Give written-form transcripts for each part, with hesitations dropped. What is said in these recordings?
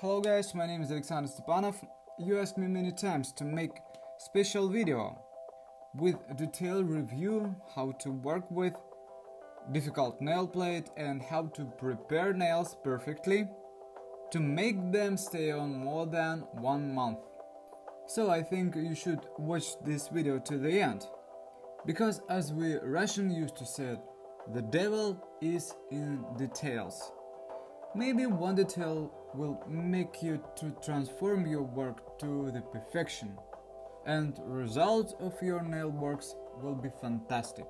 Hello guys, my name is Alexander Stepanov. You asked me many times to make special video with detailed review how to work with difficult nail plate and how to prepare nails perfectly to make them stay on more than 1 month. So I think you should watch this video to the end, because as we Russian used to say, the devil is in details. Maybe one detail will make you to transform your work to the perfection, and results of your nail works will be fantastic.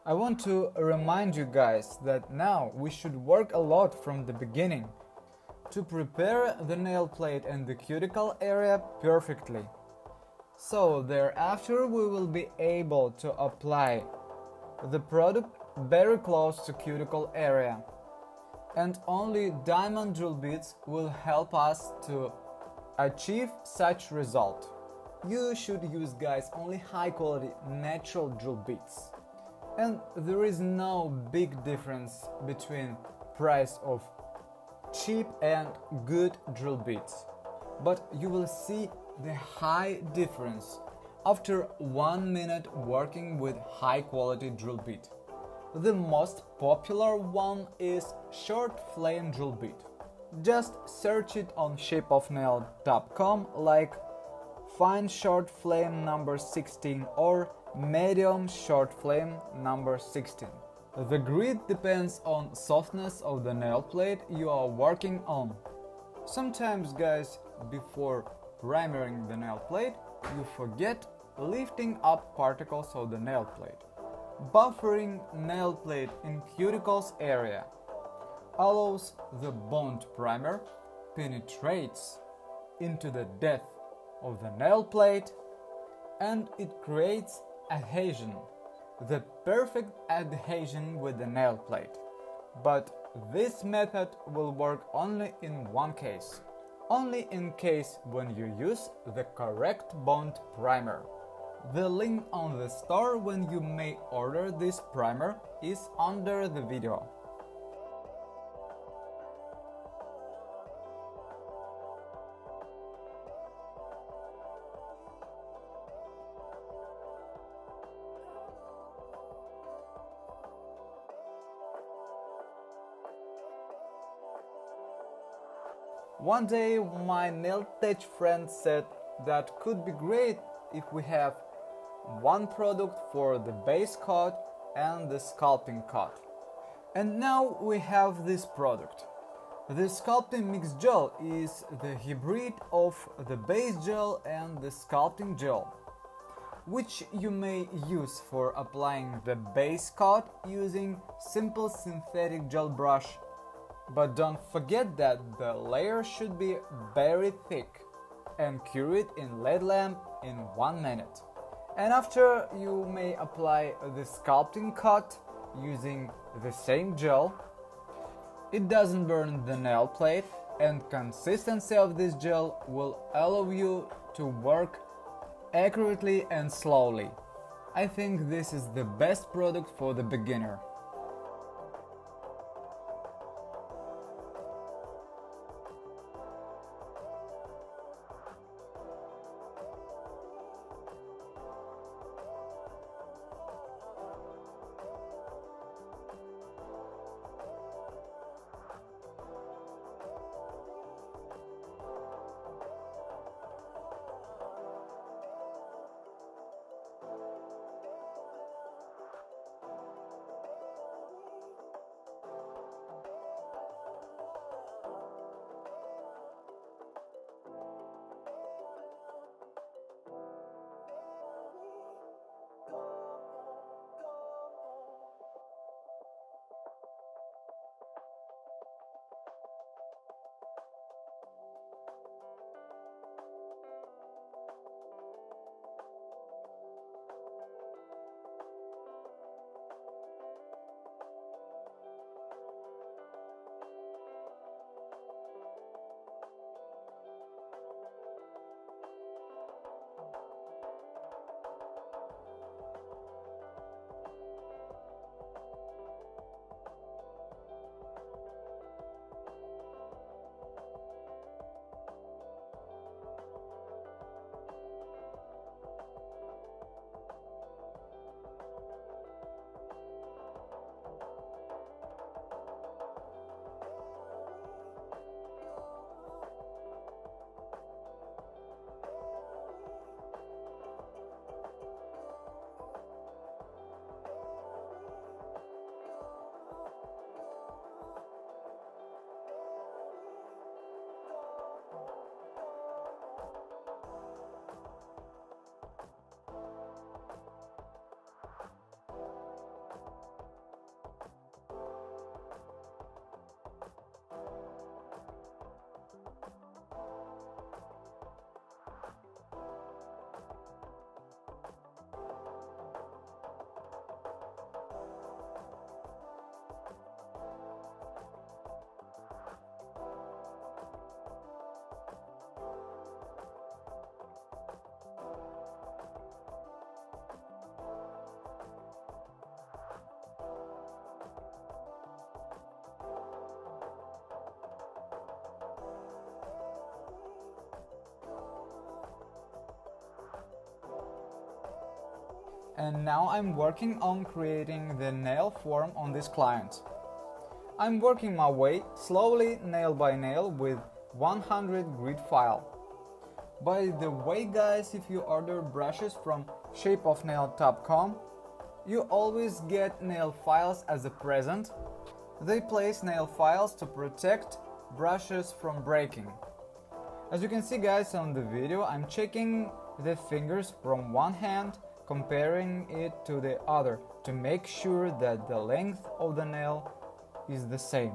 I want to remind you guys that now we should work a lot from the beginning to prepare the nail plate and the cuticle area perfectly. So thereafter we will be able to apply the product very close to cuticle area, and only diamond drill bits will help us to achieve such result. You should use, guys, only high quality natural drill bits. And there is no big difference between price of cheap and good drill bits, but you will see the high difference after 1 minute working with high quality drill bit. The most popular one is short flame drill bit. Just search it on shapeofnail.com, like fine short flame number 16 or medium short flame number 16. The grit depends on softness of the nail plate you are working on. Sometimes, guys, before primering the nail plate, you forget lifting up particles of the nail plate. Buffering nail plate in cuticles area allows the bond primer penetrates into the depth of the nail plate, and it creates adhesion, the perfect adhesion with the nail plate. But this method will work only in one case, only in case when you use the correct bond primer. The link on the store when you may order this primer is under the video. One day my nail tech friend said that could be great if we have one product for the base coat and the sculpting coat. And now we have this product. The sculpting mix gel is the hybrid of the base gel and the sculpting gel, which you may use for applying the base coat using simple synthetic gel brush. But don't forget that the layer should be very thick and cure it in LED lamp in 1 minute. And after you may apply the sculpting coat using the same gel. It doesn't burn the nail plate, and consistency of this gel will allow you to work accurately and slowly. I think this is the best product for the beginner. and now I'm working on creating the nail form on this client. I'm working my way slowly nail by nail with 100 grid file. By the way guys, if you order brushes from shapeofnail.com, you always get nail files as a present. They place nail files to protect brushes from breaking. As you can see guys on the video, I'm checking the fingers from one hand, comparing it to the other to make sure that the length of the nail is the same.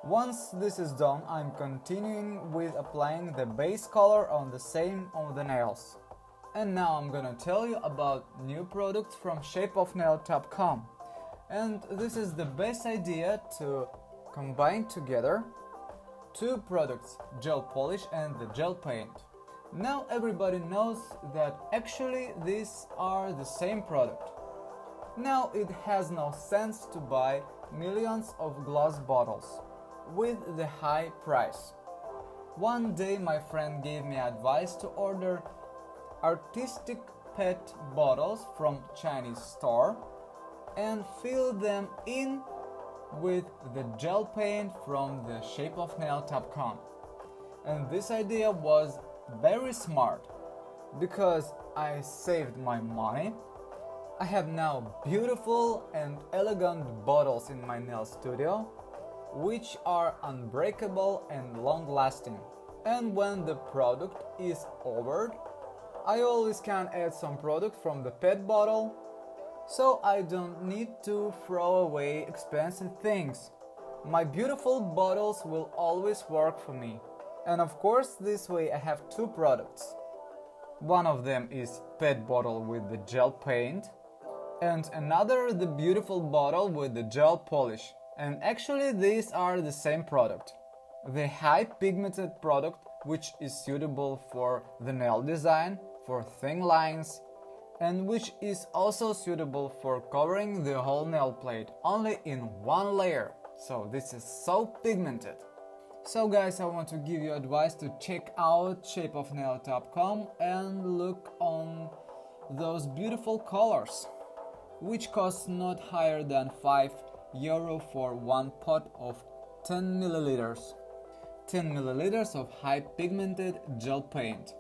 Once this is done, I'm continuing with applying the base color on the same on the nails. And now I'm gonna tell you about new products from shapeofnail.com. And this is the best idea to combine together two products, gel polish and the gel paint. Now everybody knows that actually these are the same product. Now it has no sense to buy millions of glass bottles with the high price. One day my friend gave me advice to order artistic pet bottles from Chinese store and fill them in with the gel paint from the shapeofnail.com. And this idea was very smart because I saved my money. I have now beautiful and elegant bottles in my nail studio, which are unbreakable and long-lasting. And when the product is over, I always can add some product from the PET bottle, so I don't need to throw away expensive things. My beautiful bottles will always work for me. And of course, this way I have two products. One of them is PET bottle with the gel paint, and another the beautiful bottle with the gel polish. And actually these are the same product. The high pigmented product, which is suitable for the nail design, for thin lines, and which is also suitable for covering the whole nail plate only in one layer. So this is so pigmented. So guys, I want to give you advice to check out shapeofnail.com and look on those beautiful colors, which cost not higher than €5 for one pot of 10 milliliters. 10 milliliters of high pigmented gel paint.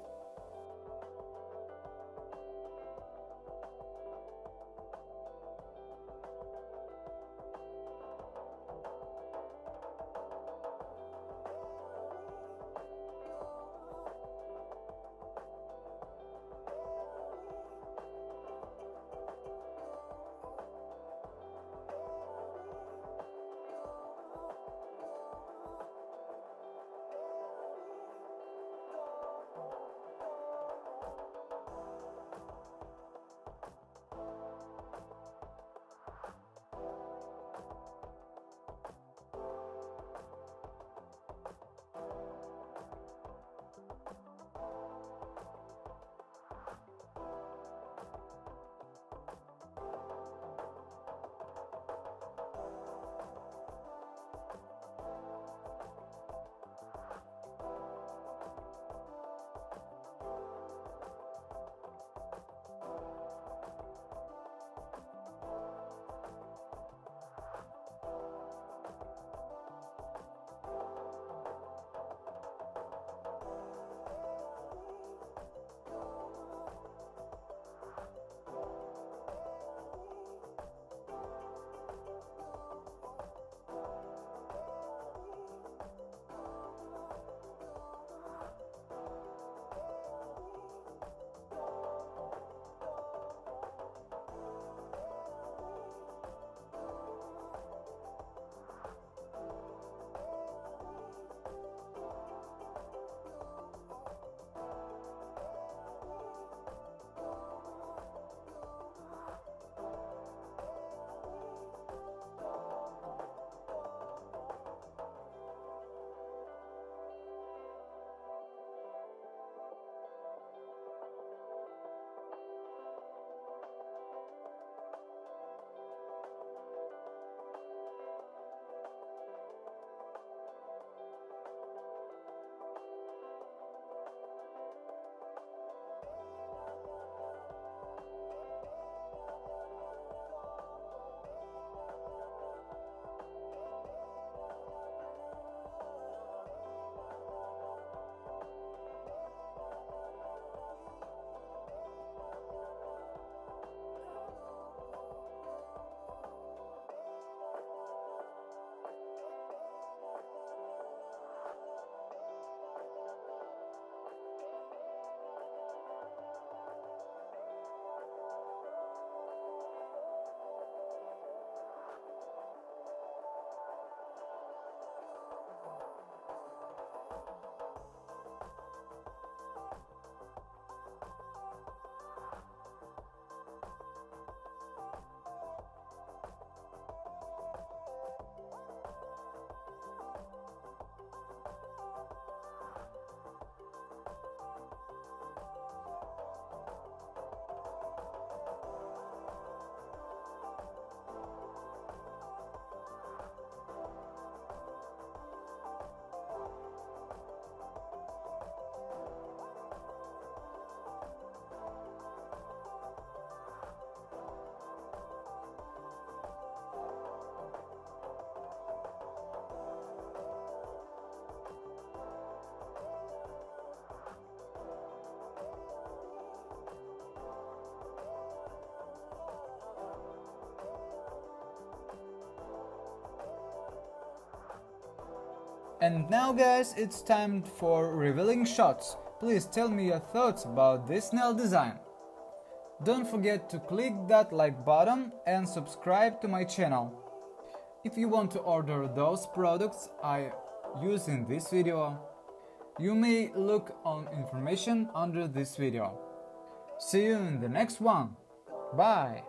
And now guys, it's time for revealing shots. Please tell me your thoughts about this nail design. Don't forget to click that like button and subscribe to my channel. If you want to order those products I use in this video, you may look on information under this video. See you in the next one. Bye!